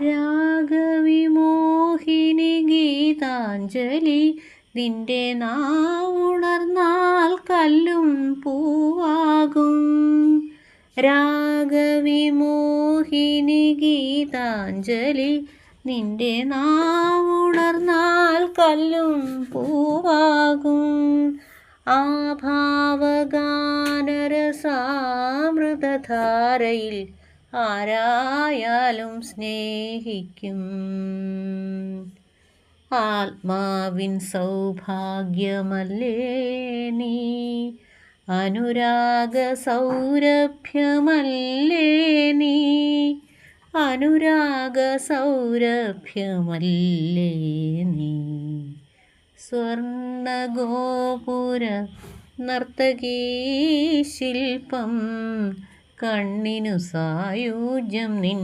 രാഗവിമോഹിനി ഗീതാഞ്ജലി നിന്റെ നാവുണർന്നാൽ കല്ലും പൂവാകും. രാഗവിമോഹിനി ഗീതാഞ്ജലി നിന്റെ നാവുണർന്നാൽ കല്ലും പൂവാകും. ആ ഭാവഗാനരസാമൃതധാരയിൽ ആരായാലും സ്നേഹിക്കും. ആത്മാവിൻ സൗഭാഗ്യമല്ലേ നീ, അനുരാഗ സൗരഭ്യമല്ലേ നീ, അനുരാഗ സൗരഭ്യമല്ലേ നീ. സ്വർണഗോപുര നർത്തകീ ശില്പം, കണ്ണിനു സായൂജ്യം നിൻ